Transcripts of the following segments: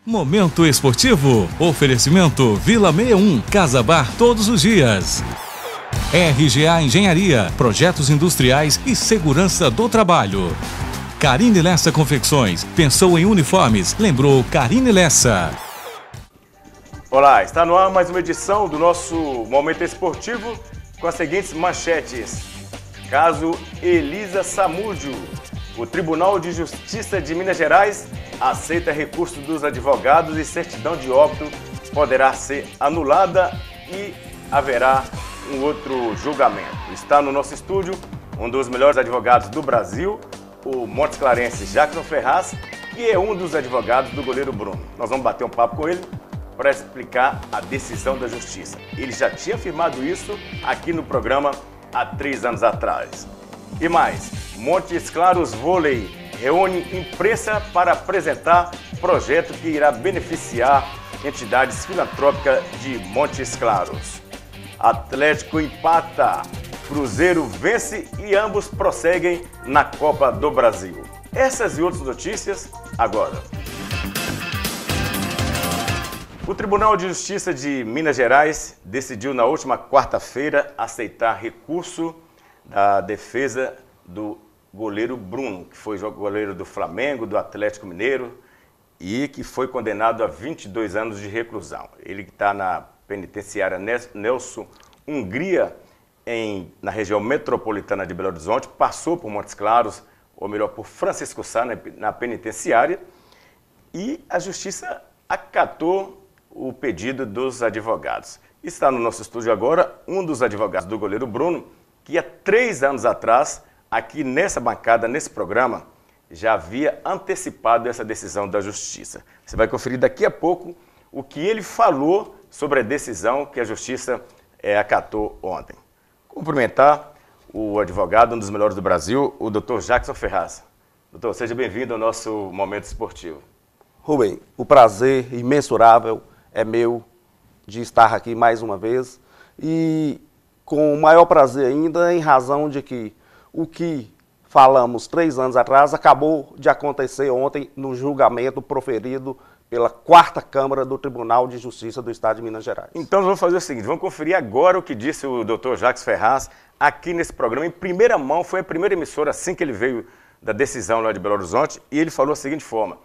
Momento esportivo. Oferecimento Vila 61, Casa Bar todos os dias. RGA Engenharia, projetos industriais e segurança do trabalho. Carine Lessa Confecções, pensou em uniformes, lembrou Carine Lessa. Olá, está no ar mais uma edição do nosso Momento Esportivo com as seguintes manchetes. Caso Elisa Samúdio. O Tribunal de Justiça de Minas Gerais aceita recurso dos advogados e certidão de óbito poderá ser anulada e haverá um outro julgamento. Está no nosso estúdio um dos melhores advogados do Brasil, o Montes Clarense Jackson Ferraz, que é um dos advogados do goleiro Bruno. Nós vamos bater um papo com ele para explicar a decisão da Justiça. Ele já tinha afirmado isso aqui no programa há 3 anos atrás. E mais, Montes Claros Vôlei reúne imprensa para apresentar projeto que irá beneficiar entidades filantrópicas de Montes Claros. Atlético empata, Cruzeiro vence e ambos prosseguem na Copa do Brasil. Essas e outras notícias agora. O Tribunal de Justiça de Minas Gerais decidiu na última quarta-feira aceitar recurso da defesa do goleiro Bruno, que foi goleiro do Flamengo, do Atlético Mineiro e que foi condenado a 22 anos de reclusão. Ele está na penitenciária Nelson Hungria, na região metropolitana de Belo Horizonte, passou por Montes Claros, ou melhor, por Francisco Sá, na penitenciária, e a Justiça acatou o pedido dos advogados. Está no nosso estúdio agora um dos advogados do goleiro Bruno, que há 3 anos atrás, aqui nessa bancada, nesse programa, já havia antecipado essa decisão da Justiça. Você vai conferir daqui a pouco o que ele falou sobre a decisão que a Justiça acatou ontem. Cumprimentar o advogado, um dos melhores do Brasil, o Dr. Jackson Ferraz. Doutor, seja bem-vindo ao nosso Momento Esportivo. Rubem, o prazer imensurável é meu de estar aqui mais uma vez e com o maior prazer ainda em razão de que o que falamos 3 anos atrás acabou de acontecer ontem no julgamento proferido pela 4ª Câmara do Tribunal de Justiça do Estado de Minas Gerais. Então vamos fazer o seguinte, vamos conferir agora o que disse o Dr. Jackson Ferraz aqui nesse programa. Em primeira mão, foi a primeira emissora assim que ele veio da decisão lá de Belo Horizonte e ele falou da seguinte forma: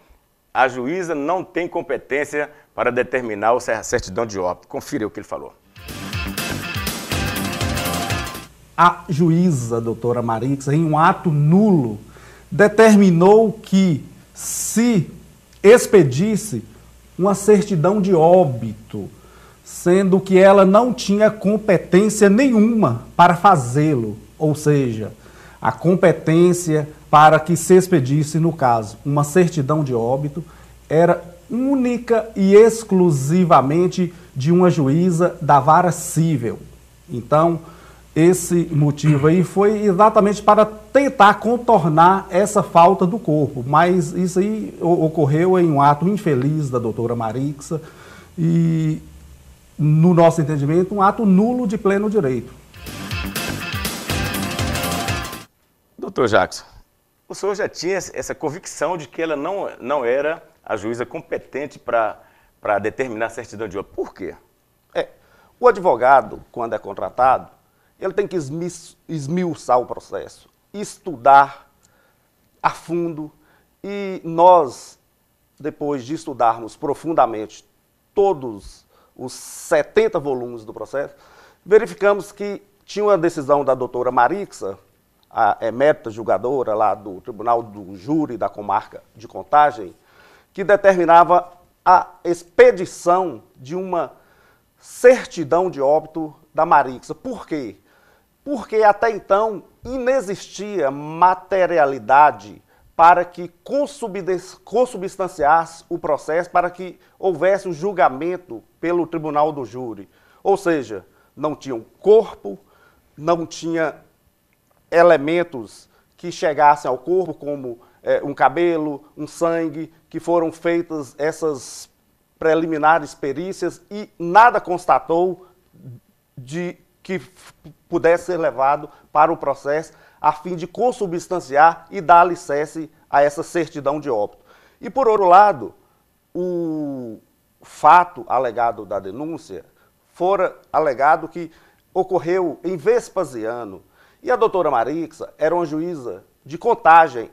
a juíza não tem competência para determinar a certidão de óbito. Confira o que ele falou. A juíza, doutora Marixa, em um ato nulo, determinou que se expedisse uma certidão de óbito, sendo que ela não tinha competência nenhuma para fazê-lo, ou seja, a competência para que se expedisse, no caso, uma certidão de óbito, era única e exclusivamente de uma juíza da vara cível. Então, esse motivo aí foi exatamente para tentar contornar essa falta do corpo, mas isso aí ocorreu em um ato infeliz da doutora Marixa e, no nosso entendimento, um ato nulo de pleno direito. Doutor Jackson, o senhor já tinha essa convicção de que ela não era a juíza competente para determinar a certidão de óbito. Por quê? O advogado, quando é contratado, ele tem que esmiuçar o processo, estudar a fundo e nós, depois de estudarmos profundamente todos os 70 volumes do processo, verificamos que tinha uma decisão da doutora Marixa, a emérita julgadora lá do Tribunal do Júri da Comarca de Contagem, que determinava a expedição de uma certidão de óbito da Marixa. Por quê? Porque até então inexistia materialidade para que consubstanciasse o processo, para que houvesse um julgamento pelo Tribunal do Júri. Ou seja, não tinha um corpo, não tinha elementos que chegassem ao corpo, como um cabelo, um sangue, que foram feitas essas preliminares perícias e nada constatou de que pudesse ser levado para o processo a fim de consubstanciar e dar alicerce a essa certidão de óbito. E, por outro lado, o fato alegado da denúncia fora alegado que ocorreu em Vespasiano. E a doutora Marixa era uma juíza de Contagem.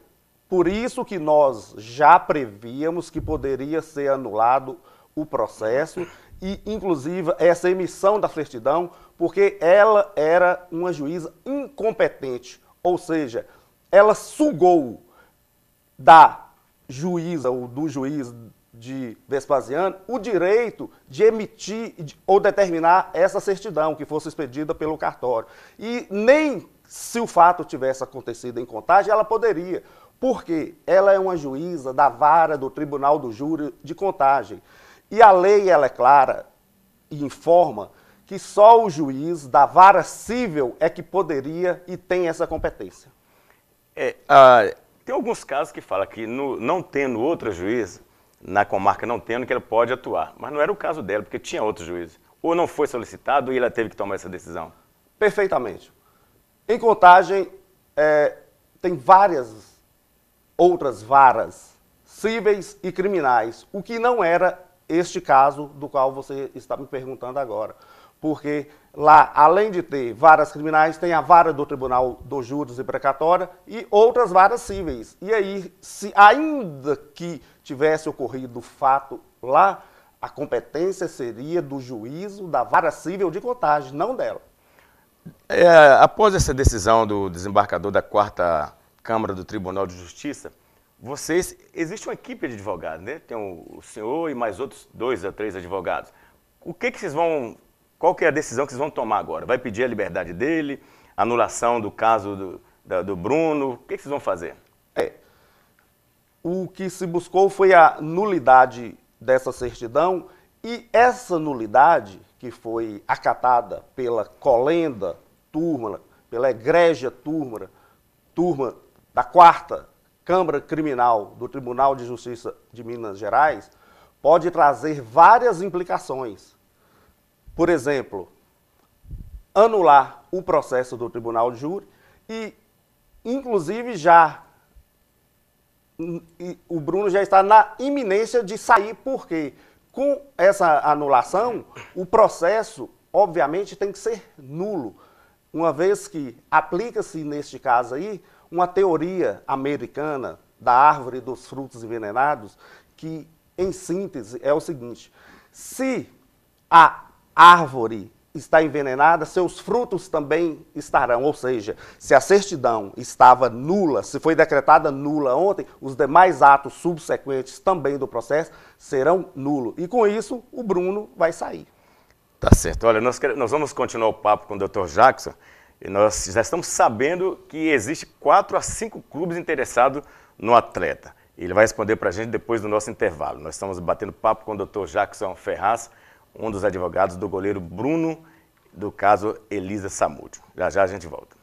Por isso que nós já prevíamos que poderia ser anulado o processo e, inclusive, essa emissão da certidão, porque ela era uma juíza incompetente. Ou seja, ela sugou da juíza ou do juiz de Vespasiano o direito de emitir ou determinar essa certidão que fosse expedida pelo cartório. E nem se o fato tivesse acontecido em Contagem, ela poderia, porque ela é uma juíza da vara do Tribunal do Júri de Contagem. E a lei ela é clara e informa que só o juiz da vara civil é que poderia e tem essa competência. Tem alguns casos que falam que não tendo outro juiz, na comarca não tendo, que ela pode atuar. Mas não era o caso dela, porque tinha outro juiz. Ou não foi solicitado e ela teve que tomar essa decisão. Perfeitamente. Em Contagem, tem várias outras varas cíveis e criminais, o que não era este caso do qual você está me perguntando agora. Porque lá, além de ter varas criminais, tem a vara do Tribunal dos Júris e Precatória e outras varas cíveis. E aí, se ainda que tivesse ocorrido o fato lá, a competência seria do juízo da vara civil de Contagem, não dela. Após essa decisão do desembargador da 4ª Câmara do Tribunal de Justiça, existe uma equipe de advogados, né? Tem o senhor e mais outros 2 a 3 advogados. Qual que é a decisão que vocês vão tomar agora? Vai pedir a liberdade dele, anulação do caso do Bruno? O que vocês vão fazer? O que se buscou foi a nulidade dessa certidão e essa nulidade, que foi acatada pela colenda turma, pela egrégia turma da 4ª Câmara Criminal do Tribunal de Justiça de Minas Gerais, pode trazer várias implicações. Por exemplo, anular o processo do Tribunal de Júri e, inclusive, o Bruno já está na iminência de sair, porque com essa anulação, o processo, obviamente, tem que ser nulo, uma vez que aplica-se, neste caso aí, uma teoria americana da árvore dos frutos envenenados, que, em síntese, é o seguinte: se a árvore está envenenada, seus frutos também estarão. Ou seja, se a certidão estava nula, se foi decretada nula ontem, os demais atos subsequentes também do processo serão nulos. E com isso, o Bruno vai sair. Tá certo. Olha, nós vamos continuar o papo com o Dr. Jackson. E nós já estamos sabendo que existe 4 a 5 clubes interessados no atleta. Ele vai responder para a gente depois do nosso intervalo. Nós estamos batendo papo com o Dr. Jackson Ferraz, um dos advogados do goleiro Bruno, do caso Elisa Samúdio. Já já a gente volta.